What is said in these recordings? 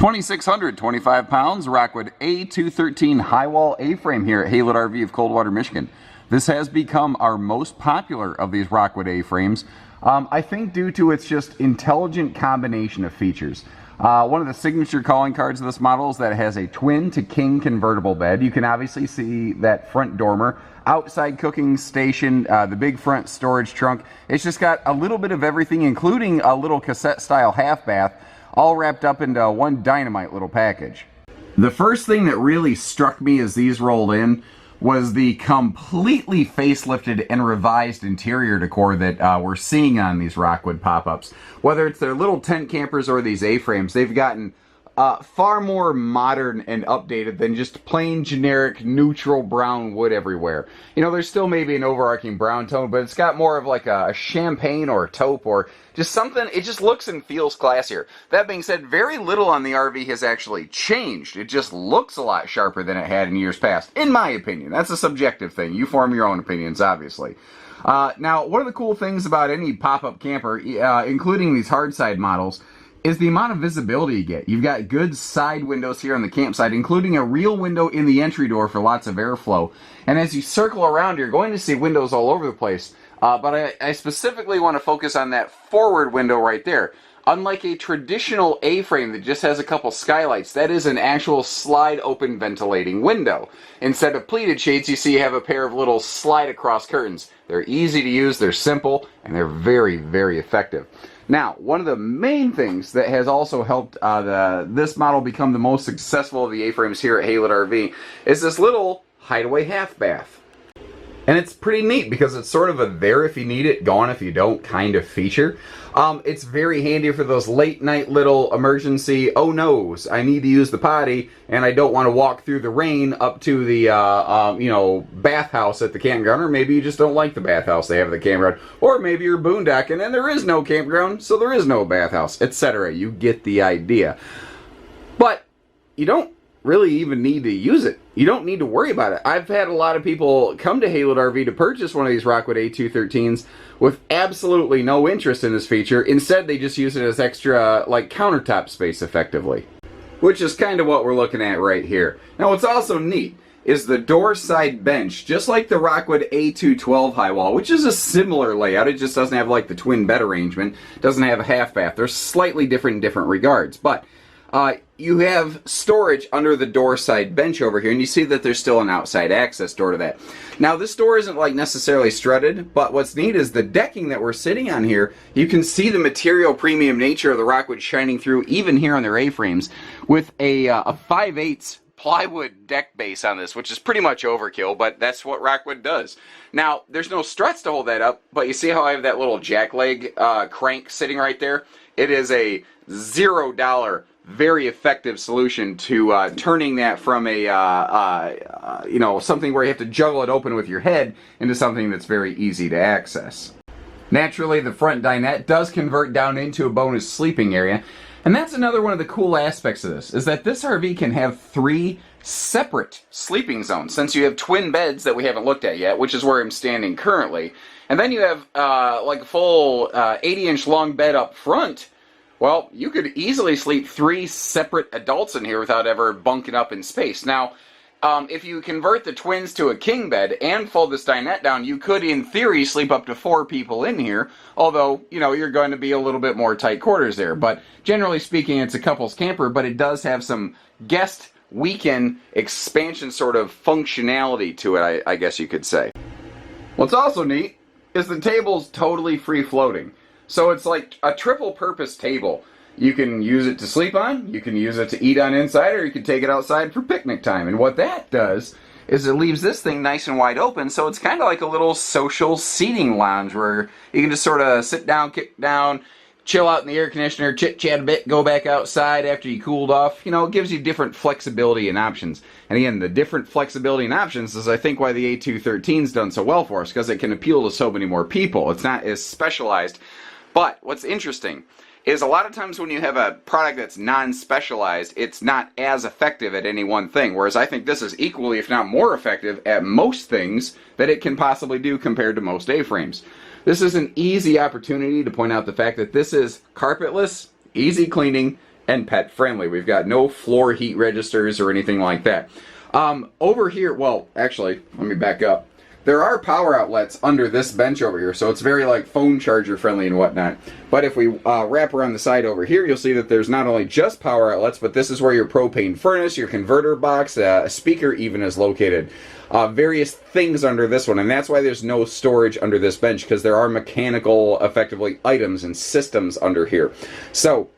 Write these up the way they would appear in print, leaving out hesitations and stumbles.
2,625 pounds, Rockwood A213 high wall A-frame here at Haylett RV of Coldwater, Michigan. This has become our most popular of these Rockwood A-frames, I think due to its just intelligent combination of features. One of the signature calling cards of this model is that it has a twin to king convertible bed. You can obviously see that front dormer, outside cooking station, the big front storage trunk. It's just got a little bit of everything, including a little cassette style half bath, all wrapped up into one dynamite little package. The first thing that really struck me as these rolled in was the completely facelifted and revised interior decor that we're seeing on these Rockwood pop-ups. Whether it's their little tent campers or these A-frames, they've gotten far more modern and updated than just plain generic neutral brown wood everywhere. You know, there's still maybe an overarching brown tone, but it's got more of like a champagne or a taupe or just something. It just looks and feels classier. That being said, very little on the RV has actually changed. It just looks a lot sharper than it had in years past, in my opinion. That's a subjective thing. You form your own opinions, obviously. Now, one of the cool things about any pop-up camper, including these hardside models, is the amount of visibility you get. You've got good side windows here on the campsite, including a real window in the entry door for lots of airflow. And as you circle around, you're going to see windows all over the place. But I specifically want to focus on that forward window right there. Unlike a traditional A-frame that just has a couple skylights, that is an actual slide open ventilating window. Instead of pleated shades, you see you have a pair of little slide across curtains. They're easy to use, they're simple, and they're very, very effective. Now, one of the main things that has also helped this model become the most successful of the A-frames here at Haylett RV is this little hideaway half bath. And it's pretty neat because it's sort of a there if you need it, gone if you don't kind of feature. It's very handy for those late night little emergency, oh no's, I need to use the potty and I don't want to walk through the rain up to the, bathhouse at the campground, or maybe you just don't like the bathhouse they have at the campground, or maybe you're boondocking and there is no campground, so there is no bathhouse, etc. You get the idea. But you don't really even need to use it. You don't need to worry about it. I've had a lot of people come to Haylett RV to purchase one of these Rockwood A213s with absolutely no interest in this feature. Instead, they just use it as extra, like, countertop space effectively. Which is kind of what we're looking at right here. Now, what's also neat is the door side bench, just like the Rockwood A212 high wall, which is a similar layout. It just doesn't have, like, the twin bed arrangement. Doesn't have a half bath. They're slightly different in different regards. But you have storage under the door side bench over here, and you see that there's still an outside access door to that. Now, this door isn't like necessarily strutted, but what's neat is the decking that we're sitting on here. You can see the material premium nature of the Rockwood shining through, even here on their A-frames, with a 5/8 plywood deck base on this, which is pretty much overkill, but that's what Rockwood does. Now, there's no struts to hold that up, but you see how I have that little jackleg crank sitting right there? It is a $0 very effective solution to turning that from a something where you have to juggle it open with your head into something that's very easy to access. Naturally, the front dinette does convert down into a bonus sleeping area, and that's another one of the cool aspects of this, is that this RV can have 3 separate sleeping zones, since you have twin beds that we haven't looked at yet, which is where I'm standing currently, and then you have like a full 80-inch long bed up front. Well, you could easily sleep 3 separate adults in here without ever bunking up in space. Now, if you convert the twins to a king bed and fold this dinette down, you could, in theory, sleep up to 4 people in here, although, you know, you're going to be a little bit more tight quarters there. But generally speaking, it's a couples camper, but it does have some guest weekend expansion sort of functionality to it, I guess you could say. What's also neat is the table's totally free-floating. So it's like a triple-purpose table. You can use it to sleep on, you can use it to eat on inside, or you can take it outside for picnic time. And what that does is it leaves this thing nice and wide open, so it's kind of like a little social seating lounge where you can just sort of sit down, kick down, chill out in the air conditioner, chit-chat a bit, go back outside after you cooled off. You know, it gives you different flexibility and options. And again, the different flexibility and options is, I think, why the A213's done so well for us, because it can appeal to so many more people. It's not as specialized. But what's interesting is a lot of times when you have a product that's non-specialized, it's not as effective at any one thing, whereas I think this is equally, if not more effective, at most things that it can possibly do compared to most A-frames. This is an easy opportunity to point out the fact that this is carpetless, easy cleaning, and pet friendly. We've got no floor heat registers or anything like that. Over here, well, actually, let me back up. There are power outlets under this bench over here, so it's very like phone charger friendly and whatnot. But if we wrap around the side over here, you'll see that there's not only just power outlets, but this is where your propane furnace, your converter box, a speaker even is located. Various things under this one, and that's why there's no storage under this bench, because there are mechanical, effectively, items and systems under here. So,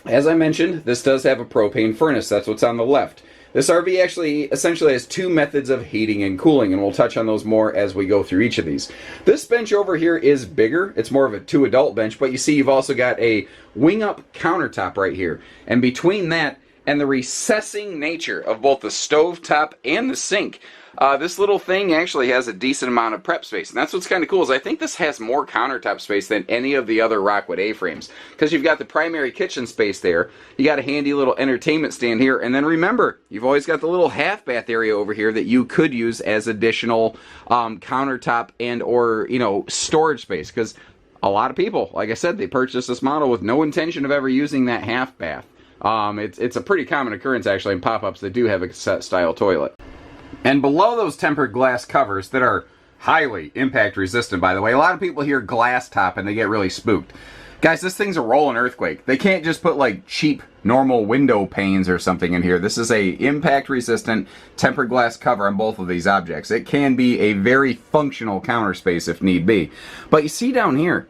as I mentioned, this does have a propane furnace. That's what's on the left. This RV actually essentially has two methods of heating and cooling, and we'll touch on those more as we go through each of these. This bench over here is bigger. It's more of a two-adult bench, but you see you've also got a wing-up countertop right here. And between that and the recessing nature of both the stove top and the sink, this little thing actually has a decent amount of prep space. And that's what's kind of cool, is I think this has more countertop space than any of the other Rockwood A-frames. Because you've got the primary kitchen space there, you got a handy little entertainment stand here, and then remember, you've always got the little half bath area over here that you could use as additional countertop and or, you know, storage space. Because a lot of people, like I said, they purchased this model with no intention of ever using that half bath. It's a pretty common occurrence actually in pop-ups that do have a cassette style toilet. And below those tempered glass covers that are highly impact resistant, by the way, a lot of people hear glass top and they get really spooked. Guys, this thing's a rolling earthquake. They can't just put like cheap normal window panes or something in here. This is a impact resistant tempered glass cover on both of these objects. It can be a very functional counter space if need be. But you see down here,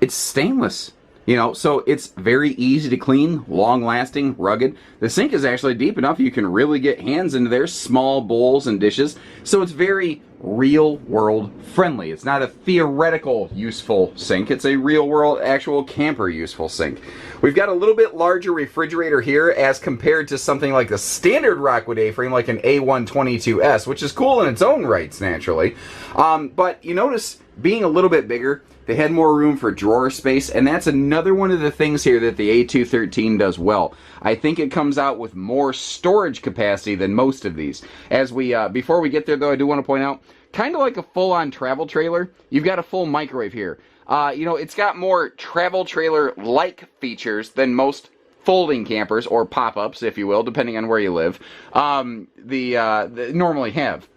it's stainless. You know, so it's very easy to clean, long-lasting, rugged. The sink is actually deep enough you can really get hands into there, small bowls and dishes. So it's very real-world friendly. It's not a theoretical useful sink. It's a real-world, actual camper useful sink. We've got a little bit larger refrigerator here as compared to something like the standard Rockwood A-frame, like an A213HW, which is cool in its own rights, naturally. But you notice, being a little bit bigger, they had more room for drawer space, and that's another one of the things here that the A213 does well. I think it comes out with more storage capacity than most of these. As we, before we get there though, I do want to point out, kind of like a full-on travel trailer, you've got a full microwave here. You know, it's got more travel trailer-like features than most folding campers, or pop-ups, if you will, depending on where you live, normally have.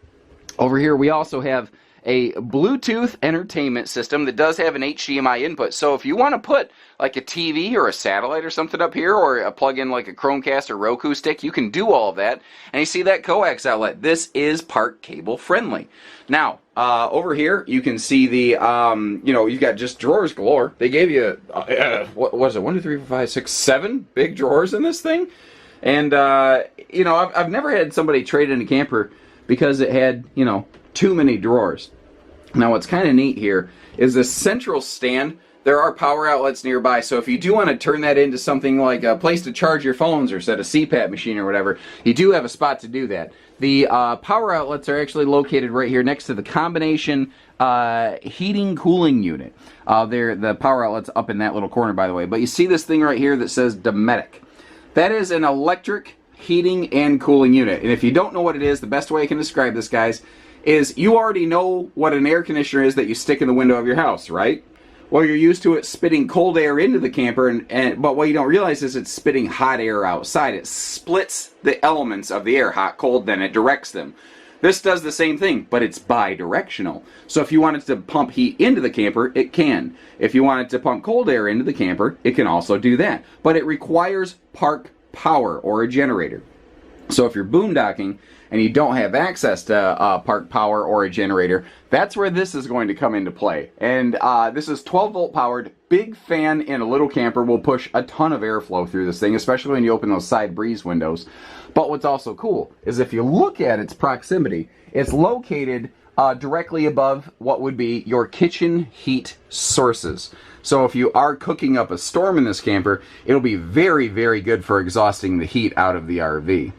Over here we also have a Bluetooth entertainment system that does have an HDMI input. So if you want to put like a TV or a satellite or something up here, or plug in like a Chromecast or Roku stick, you can do all of that. And you see that coax outlet. This is part cable friendly. Now, over here you can see the, you know, you've got just drawers galore. They gave you, what was it, 1, 2, 3, 4, 5, 6, 7 big drawers in this thing. And, you know, I've never had somebody trade in a camper because it had, you know, too many drawers. Now what's kind of neat here is the central stand. There are power outlets nearby, so if you do want to turn that into something like a place to charge your phones or set a CPAP machine or whatever, you do have a spot to do that. The power outlets are actually located right here next to the combination heating cooling unit. The power outlet's up in that little corner, by the way. But you see this thing right here that says Dometic. That is an electric heating and cooling unit. And if you don't know what it is, the best way I can describe this, guys, is you already know what an air conditioner is that you stick in the window of your house, right? Well, you're used to it spitting cold air into the camper, but what you don't realize is it's spitting hot air outside. It splits the elements of the air, hot, cold, then it directs them. This does the same thing, but it's bi-directional. So if you wanted to pump heat into the camper, it can. If you wanted to pump cold air into the camper, it can also do that. But it requires park power or a generator. So if you're boondocking and you don't have access to park power or a generator, that's where this is going to come into play. And this is 12 volt powered. Big fan in a little camper will push a ton of airflow through this thing, especially when you open those side breeze windows. But what's also cool is if you look at its proximity, it's located directly above what would be your kitchen heat sources. So if you are cooking up a storm in this camper, it'll be very, very good for exhausting the heat out of the RV.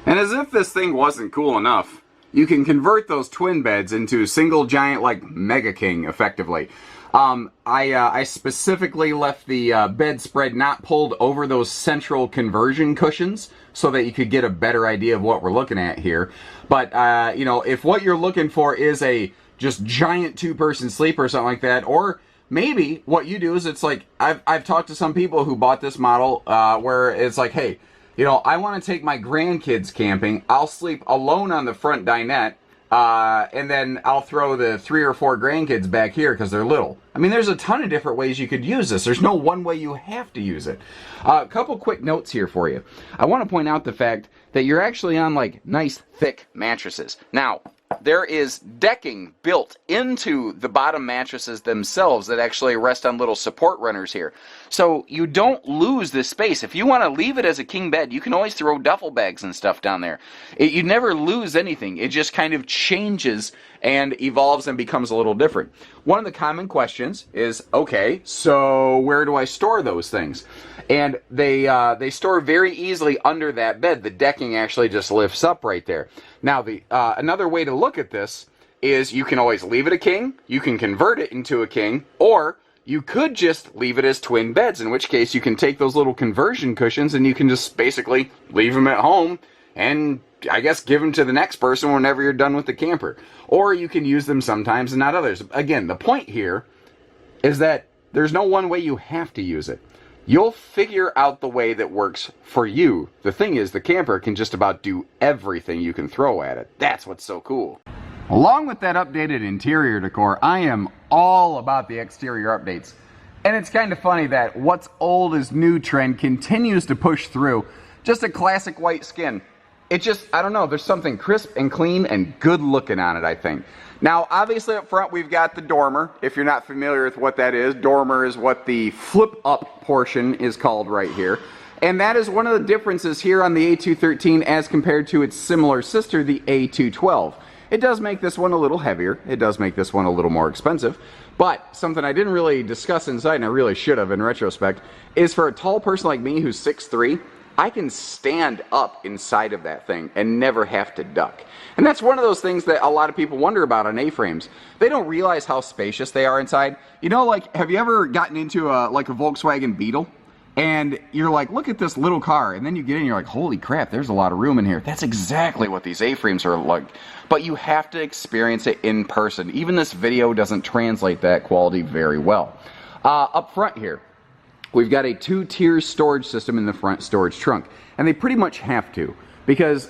And as if this thing wasn't cool enough, you can convert those twin beds into single giant, like Mega King, effectively. I specifically left the bedspread not pulled over those central conversion cushions so that you could get a better idea of what we're looking at here. But, you know, if what you're looking for is a just giant two-person sleeper or something like that, or maybe what you do is it's like, I've talked to some people who bought this model where it's like, hey, you know, I want to take my grandkids camping. I'll sleep alone on the front dinette. And then I'll throw the 3 or 4 grandkids back here because they're little. I mean, there's a ton of different ways you could use this. There's no one way you have to use it. A couple quick notes here for you. I want to point out the fact that you're actually on like nice thick mattresses. Now, there is decking built into the bottom mattresses themselves that actually rest on little support runners here. So you don't lose this space. If you want to leave it as a king bed, you can always throw duffel bags and stuff down there. You never lose anything. It just kind of changes and evolves and becomes a little different. One of the common questions is, okay, so where do I store those things? And they store very easily under that bed. The decking actually just lifts up right there. Now, another way to look at this is you can always leave it a king, you can convert it into a king, or you could just leave it as twin beds, in which case you can take those little conversion cushions and you can just basically leave them at home and I guess give them to the next person whenever you're done with the camper. Or you can use them sometimes and not others. Again, the point here is that there's no one way you have to use it. You'll figure out the way that works for you. The thing is, the camper can just about do everything you can throw at it. That's what's so cool. Along with that updated interior decor, I am all about the exterior updates. And it's kind of funny that what's old is new trend continues to push through. Just a classic white skin. It just, I don't know, there's something crisp and clean and good looking on it, I think. Now, obviously up front we've got the dormer. If you're not familiar with what that is, dormer is what the flip up portion is called right here. And that is one of the differences here on the A213 as compared to its similar sister, the A212. It does make this one a little heavier. It does make this one a little more expensive. But something I didn't really discuss inside, and I really should have in retrospect, is for a tall person like me who's 6'3", I can stand up inside of that thing and never have to duck. And that's one of those things that a lot of people wonder about on A-frames. They don't realize how spacious they are inside. You know, like, have you ever gotten into a Volkswagen Beetle? And you're like, look at this little car. And then you get in and you're like, holy crap, there's a lot of room in here. That's exactly what these A-frames are like. But you have to experience it in person. Even this video doesn't translate that quality very well. Up front here, we've got a 2-tier storage system in the front storage trunk. And they pretty much have to, because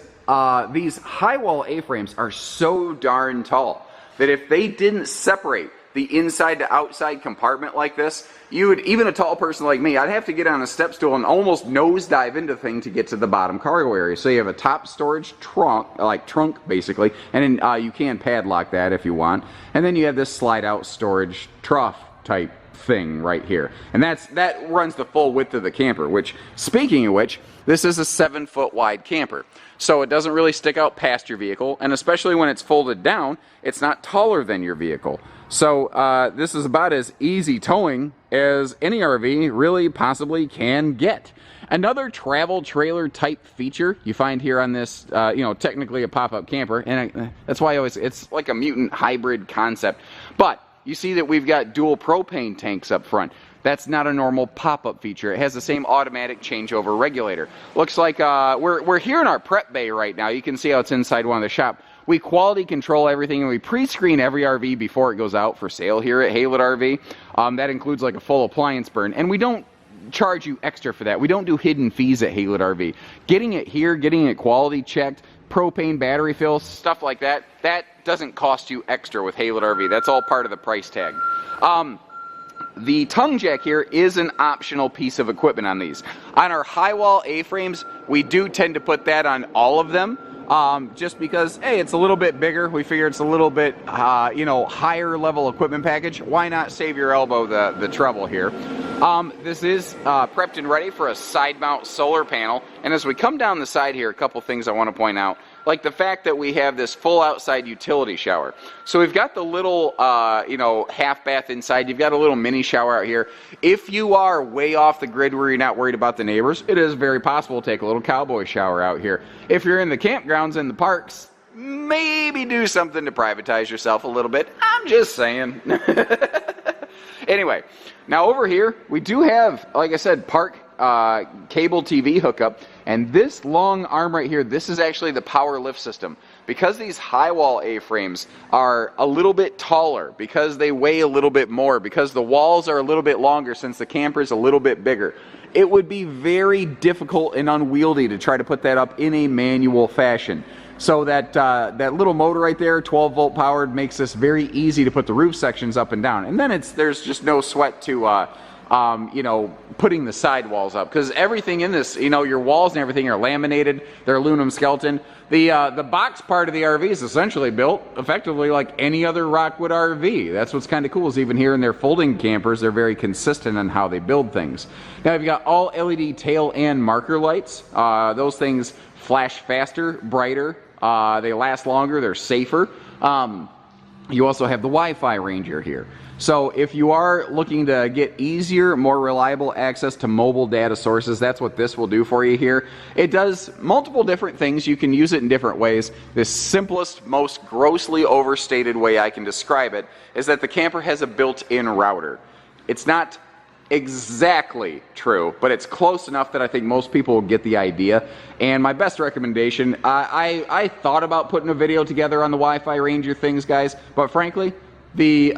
these high-wall A-frames are so darn tall that if they didn't separate the inside to outside compartment like this, you would, even a tall person like me, I'd have to get on a step stool and almost nosedive into the thing to get to the bottom cargo area. So you have a top storage trunk, like trunk basically, and then you can padlock that if you want. And then you have this slide out storage trough type thing right here. And that runs the full width of the camper, which, speaking of which, this is a 7-foot wide camper. So it doesn't really stick out past your vehicle, and especially when it's folded down, it's not taller than your vehicle. So this is about as easy towing as any RV really possibly can get. Another travel trailer type feature you find here on this, you know, technically a pop-up camper, and that's why it's like a mutant hybrid concept. But you see that we've got dual propane tanks up front. That's not a normal pop-up feature. It has the same automatic changeover regulator. Looks like we're here in our prep bay right now. You can see how it's inside one of the shop. We quality control everything, and we pre-screen every RV before it goes out for sale here at Haylett RV. That includes like a full appliance burn, and we don't charge you extra for that. We don't do hidden fees at Haylett RV. Getting it here, getting it quality checked, propane battery fill, stuff like that, that doesn't cost you extra with Haylett RV. That's all part of the price tag. The tongue jack here is an optional piece of equipment on these. On our high wall A-frames, we do tend to put that on all of them. Just because, hey, it's a little bit bigger. We figure it's a little bit, you know, higher level equipment package. Why not save your elbow the trouble here? This is prepped and ready for a side mount solar panel. And as we come down the side here, a couple things I want to point out. Like the fact that we have this full outside utility shower. So we've got the little, you know, half bath inside. You've got a little mini shower out here. If you are way off the grid where you're not worried about the neighbors, it is very possible to take a little cowboy shower out here. If you're in the campgrounds and the parks, maybe do something to privatize yourself a little bit. I'm just saying. Anyway, now over here, we do have, like I said, park cable TV hookup, and this long arm right here, this is actually the power lift system. Because these high wall A-frames are a little bit taller, because they weigh a little bit more, because the walls are a little bit longer since the camper is a little bit bigger, it would be very difficult and unwieldy to try to put that up in a manual fashion. So that that little motor right there, 12 volt powered, makes this very easy to put the roof sections up and down. And then there's just no sweat to you know, putting the sidewalls up, because everything in this, you know, your walls and everything are laminated. They're aluminum skeleton. The box part of the RV is essentially built effectively like any other Rockwood RV. That's what's kind of cool, is even here in their folding campers, they're very consistent on how they build things. Now you've got all LED tail and marker lights. Those things flash faster, brighter. They last longer. They're safer. You also have the Wi-Fi ranger here. So if you are looking to get easier, more reliable access to mobile data sources, that's what this will do for you here. It does multiple different things. You can use it in different ways. The simplest, most grossly overstated way I can describe it is that the camper has a built-in router. It's not exactly true, but it's close enough that I think most people will get the idea. And my best recommendation, I thought about putting a video together on the Wi-Fi Ranger things, guys, but frankly, the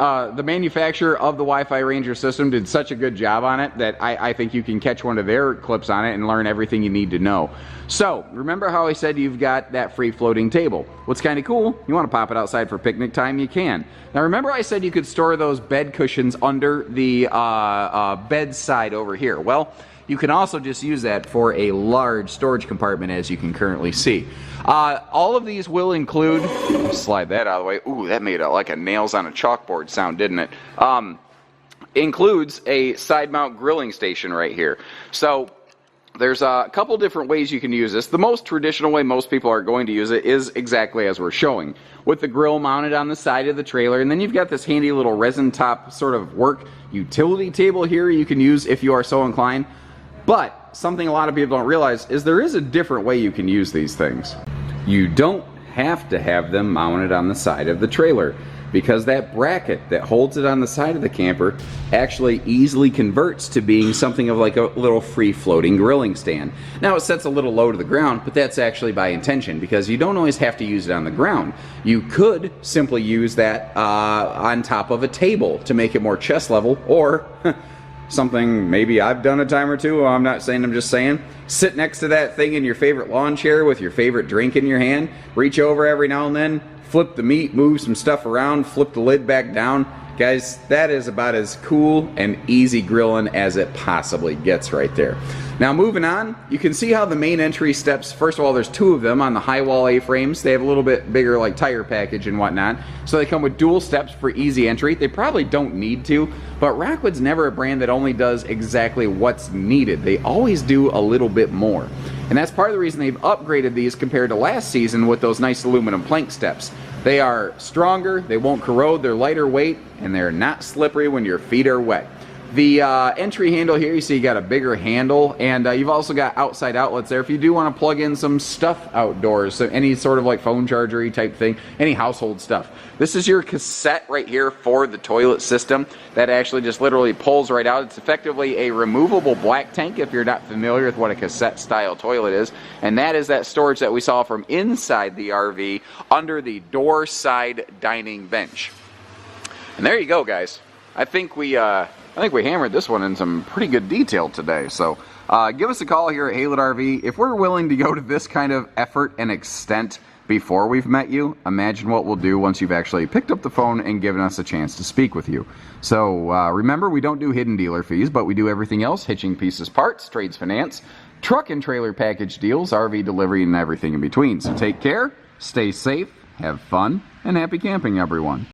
manufacturer of the Wi-Fi Ranger system did such a good job on it that I think you can catch one of their clips on it and learn everything you need to know. So, remember how I said you've got that free floating table? What's kind of cool, you want to pop it outside for picnic time, you can. Now remember I said you could store those bed cushions under the bedside over here. Well, you can also just use that for a large storage compartment, as you can currently see. All of these will include, slide that out of the way, ooh, that made like a nails on a chalkboard sound, didn't it? Includes a side mount grilling station right here. So there's a couple different ways you can use this. The most traditional way most people are going to use it is exactly as we're showing, with the grill mounted on the side of the trailer, and then you've got this handy little resin top sort of work utility table here you can use if you are so inclined. But something a lot of people don't realize is there is a different way you can use these things. You don't have to have them mounted on the side of the trailer, because that bracket that holds it on the side of the camper actually easily converts to being something of like a little free floating grilling stand. Now it sets a little low to the ground, but that's actually by intention, because you don't always have to use it on the ground. You could simply use that on top of a table to make it more chest level, or something maybe I've done a time or two, I'm not saying, I'm just saying, sit next to that thing in your favorite lawn chair with your favorite drink in your hand, reach over every now and then, flip the meat, move some stuff around, flip the lid back down. Guys, that is about as cool and easy grilling as it possibly gets right there. Now moving on, you can see how the main entry steps, first of all, there's two of them on the high wall A-frames. They have a little bit bigger like tire package and whatnot. So they come with dual steps for easy entry. They probably don't need to, but Rockwood's never a brand that only does exactly what's needed. They always do a little bit more. And that's part of the reason they've upgraded these compared to last season with those nice aluminum plank steps. They are stronger, they won't corrode, they're lighter weight, and they're not slippery when your feet are wet. The entry handle here, you see you got a bigger handle, and you've also got outside outlets there if you do want to plug in some stuff outdoors, so any sort of like phone charger-y type thing, any household stuff. This is your cassette right here for the toilet system that actually just literally pulls right out. It's effectively a removable black tank if you're not familiar with what a cassette style toilet is, and that is that storage that we saw from inside the RV under the door side dining bench. And there you go, guys. I think we hammered this one in some pretty good detail today. So give us a call here at Haylett RV. If we're willing to go to this kind of effort and extent before we've met you, imagine what we'll do once you've actually picked up the phone and given us a chance to speak with you. So remember, we don't do hidden dealer fees, but we do everything else: hitching, pieces, parts, trades, finance, truck and trailer package deals, RV delivery, and everything in between. So take care, stay safe, have fun, and happy camping, everyone.